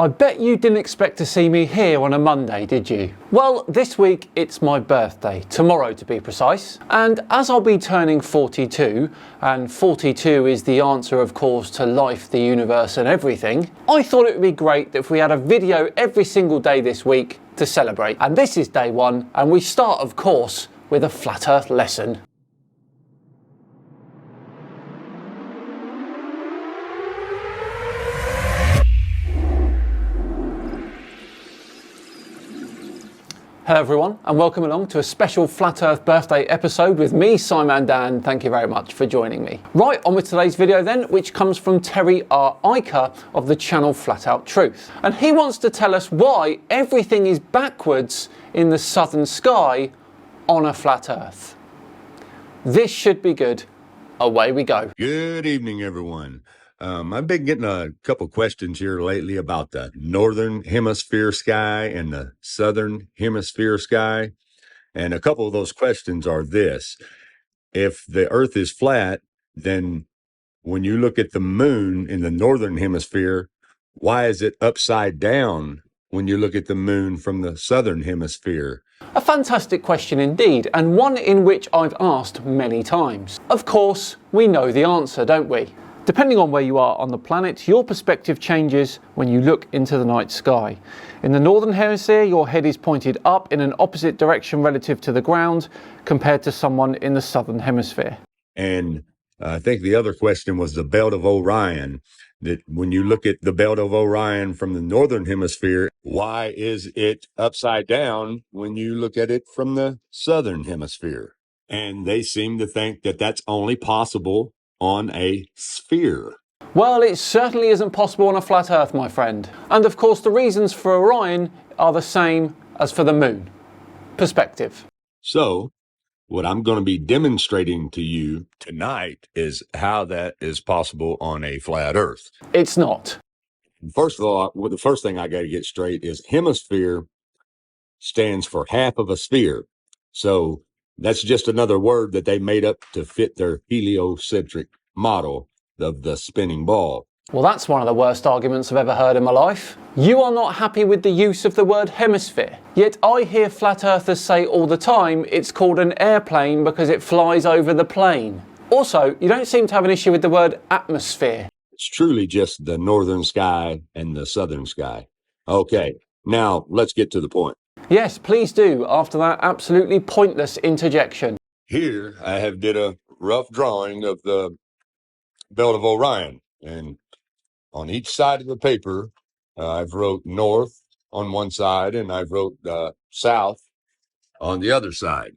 I bet you didn't expect to see me here on a Monday, did you? Well, this week it's my birthday, tomorrow to be precise, and as I'll be turning 42, and 42 is the answer of course to life, the universe and everything, I thought it would be great if we had a video every single day this week to celebrate. And this is day one, and we start of course with a flat earth lesson. Hello everyone and welcome along to a special Flat Earth birthday episode with me, Simon Dan. Thank you very much for joining me. Right, on with today's video then, which comes from Terry R. Iker of the channel Flat Out Truth. And he wants to tell us why everything is backwards in the southern sky on a flat Earth. This should be good. Away we go. Good evening, everyone. I've been getting a couple questions here lately about the Northern Hemisphere sky and the Southern Hemisphere sky. And a couple of those questions are this. If the Earth is flat, then when you look at the moon in the Northern Hemisphere, why is it upside down when you look at the moon from the Southern Hemisphere? A fantastic question indeed, and one in which I've asked many times. Of course, we know the answer, don't we? Depending on where you are on the planet, your perspective changes when you look into the night sky. In the Northern Hemisphere, your head is pointed up in an opposite direction relative to the ground compared to someone in the Southern Hemisphere. And I think the other question was the Belt of Orion, that when you look at the Belt of Orion from the Northern Hemisphere, why is it upside down when you look at it from the Southern Hemisphere? And they seem to think that that's only possible on a sphere. Well, it certainly isn't possible on a flat Earth, my friend. And of course, the reasons for Orion are the same as for the moon. Perspective. So, what I'm going to be demonstrating to you tonight is how that is possible on a flat Earth. It's not. First of all, the first thing I got to get straight is hemisphere stands for half of a sphere. So that's just another word that they made up to fit their heliocentric model of the spinning ball. Well, that's one of the worst arguments I've ever heard in my life. You are not happy with the use of the word hemisphere. Yet I hear flat earthers say all the time it's called an airplane because it flies over the plane. Also, you don't seem to have an issue with the word atmosphere. It's truly just the northern sky and the southern sky. Okay, now let's get to the point. Yes, please do, after that absolutely pointless interjection. Here I have did a rough drawing of the Belt of Orion, and on each side of the paper I've wrote north on one side and I've wrote south on the other side.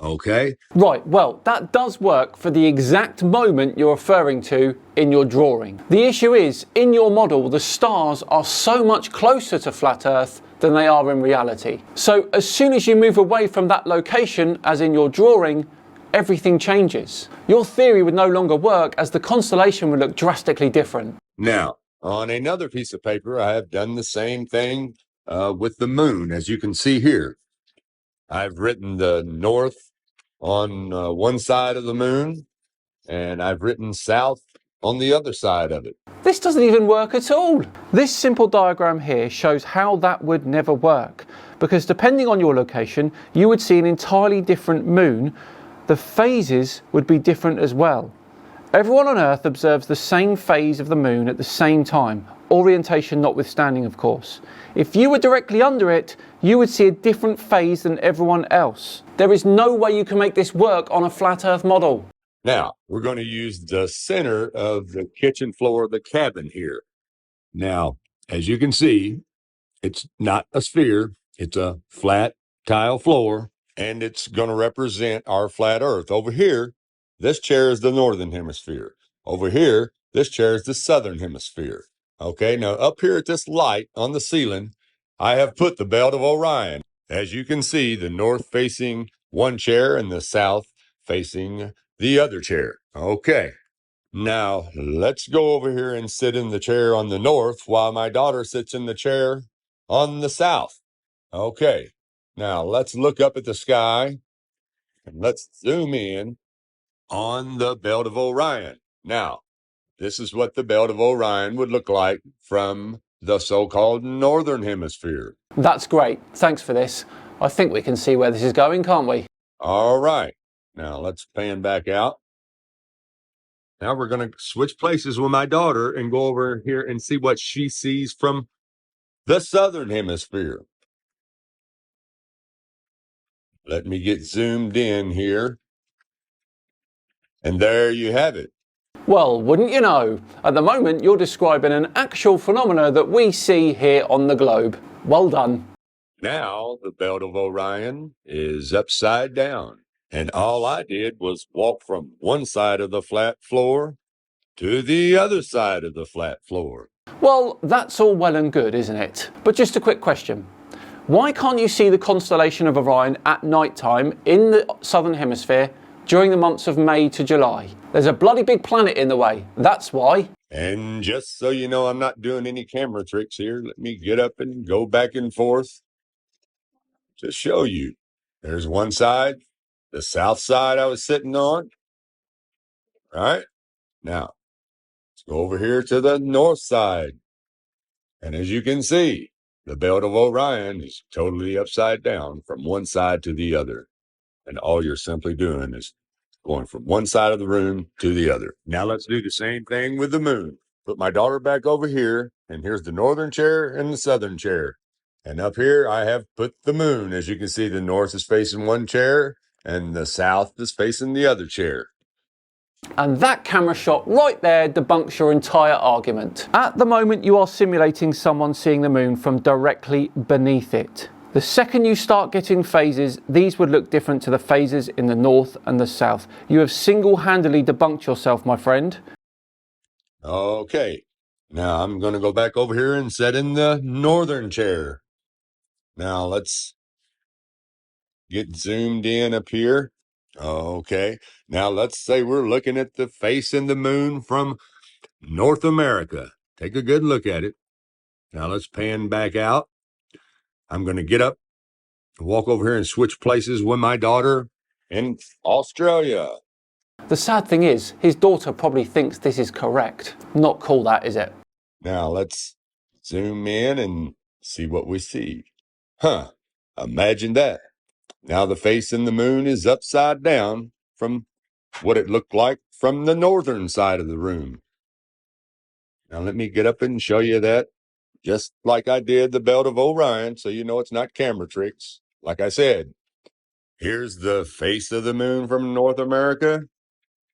Okay? Right, well, that does work for the exact moment you're referring to in your drawing. The issue is, in your model, the stars are so much closer to flat Earth than they are in reality. So as soon as you move away from that location, as in your drawing, everything changes. Your theory would no longer work as the constellation would look drastically different. Now, on another piece of paper, I have done the same thing with the moon, as you can see here. I've written the north on one side of the moon, and I've written south on the other side of it. This doesn't even work at all. This simple diagram here shows how that would never work, because depending on your location, you would see an entirely different moon. The phases would be different as well. Everyone on Earth observes the same phase of the moon at the same time, orientation notwithstanding, of course. If you were directly under it, you would see a different phase than everyone else. There is no way you can make this work on a flat Earth model. Now, we're going to use the center of the kitchen floor of the cabin here. Now, as you can see, it's not a sphere, it's a flat tile floor, and it's going to represent our flat Earth. Over here, this chair is the Northern Hemisphere. Over here, this chair is the Southern Hemisphere. Okay, now up here at this light on the ceiling, I have put the Belt of Orion. As you can see, the north facing one chair and the south facing the other chair. Okay, now let's go over here and sit in the chair on the north while my daughter sits in the chair on the south. Okay, now let's look up at the sky and let's zoom in on the Belt of Orion. Now, this is what the Belt of Orion would look like from the so-called Northern Hemisphere. That's great. Thanks for this. I think we can see where this is going, can't we? All right. Now let's pan back out. Now we're going to switch places with my daughter and go over here and see what she sees from the Southern Hemisphere. Let me get zoomed in here. And there you have it. Well, wouldn't you know? At the moment, you're describing an actual phenomena that we see here on the globe. Well done. Now the belt of Orion is upside down. And all I did was walk from one side of the flat floor to the other side of the flat floor. Well, that's all well and good, isn't it? But just a quick question. Why can't you see the constellation of Orion at night time in the Southern Hemisphere during the months of May to July? There's a bloody big planet in the way. That's why. And just so you know, I'm not doing any camera tricks here. Let me get up and go back and forth to show you. There's one side, the south side I was sitting on. All right. Now, let's go over here to the north side. And as you can see, the belt of Orion is totally upside down from one side to the other. And all you're simply doing is going from one side of the room to the other. Now let's do the same thing with the moon. Put my daughter back over here, and here's the northern chair and the southern chair. And up here, I have put the moon. As you can see, the north is facing one chair, and the south is facing the other chair. And that camera shot right there debunks your entire argument. At the moment, you are simulating someone seeing the moon from directly beneath it. The second you start getting phases, these would look different to the phases in the north and the south. You have single-handedly debunked yourself, my friend. Okay, now I'm going to go back over here and sit in the northern chair. Now let's get zoomed in up here. Okay, now let's say we're looking at the face in the moon from North America. Take a good look at it. Now let's pan back out. I'm going to get up, walk over here and switch places with my daughter in Australia. The sad thing is, his daughter probably thinks this is correct. Not cool, that, is it? Now let's zoom in and see what we see. Huh, imagine that. Now the face in the moon is upside down from what it looked like from the northern side of the room. Now let me get up and show you that, just like I did the belt of Orion, so you know it's not camera tricks. Like I said, here's the face of the moon from North America,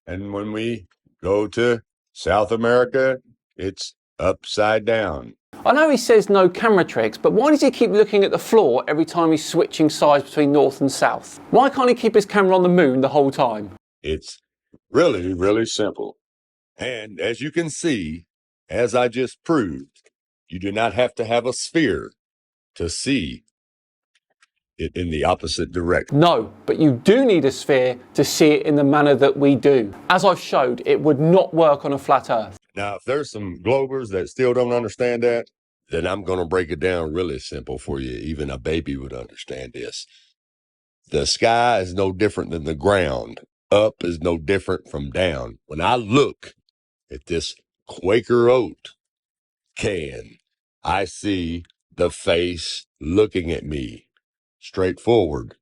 and when we go to South America, it's upside down. I know he says no camera tricks, but why does he keep looking at the floor every time he's switching sides between north and south? Why can't he keep his camera on the moon the whole time? It's really, really simple. And as you can see, as I just proved, you do not have to have a sphere to see it in the opposite direction. No, but you do need a sphere to see it in the manner that we do. As I've showed, it would not work on a flat Earth. Now, if there's some Globers that still don't understand that, then I'm going to break it down really simple for you. Even a baby would understand this. The sky is no different than the ground. Up is no different from down. When I look at this Quaker oat can, I see the face looking at me straight forward.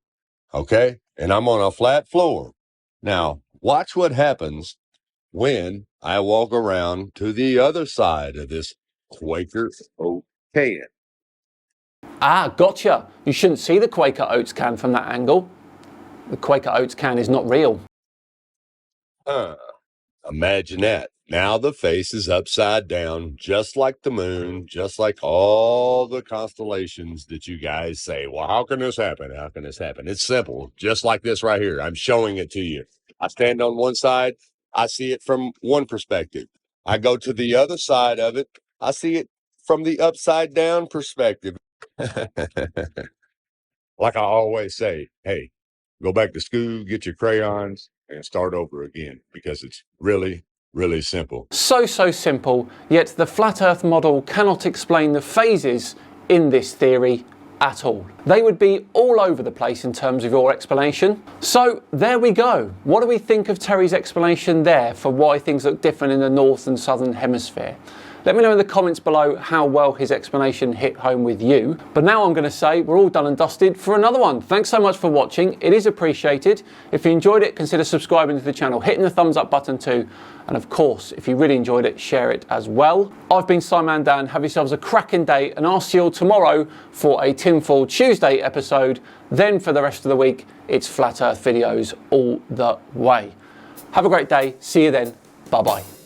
Okay? And I'm on a flat floor. Now, watch what happens when I walk around to the other side of this Quaker oat can. Ah, gotcha. You shouldn't see the Quaker Oats can from that angle. The Quaker Oats can is not real. Imagine that. Now the face is upside down, just like the moon, just like all the constellations that you guys say, well, how can this happen? How can this happen? It's simple, just like this right here. I'm showing it to you. I stand on one side, I see it from one perspective. I go to the other side of it, I see it from the upside down perspective. Like I always say, hey, go back to school, get your crayons, and start over again, because it's really, really simple. So simple, yet the flat Earth model cannot explain the phases in this theory at all. They would be all over the place in terms of your explanation. So there we go. What do we think of Terry's explanation there for why things look different in the North and Southern Hemisphere? Let me know in the comments below how well his explanation hit home with you. But now I'm going to say we're all done and dusted for another one. Thanks so much for watching. It is appreciated. If you enjoyed it, consider subscribing to the channel, hitting the thumbs up button too. And of course, if you really enjoyed it, share it as well. I've been Simon Dan. Have yourselves a cracking day, and I'll see you all tomorrow for a Tinfoil Tuesday episode. Then for the rest of the week, it's Flat Earth videos all the way. Have a great day. See you then. Bye-bye.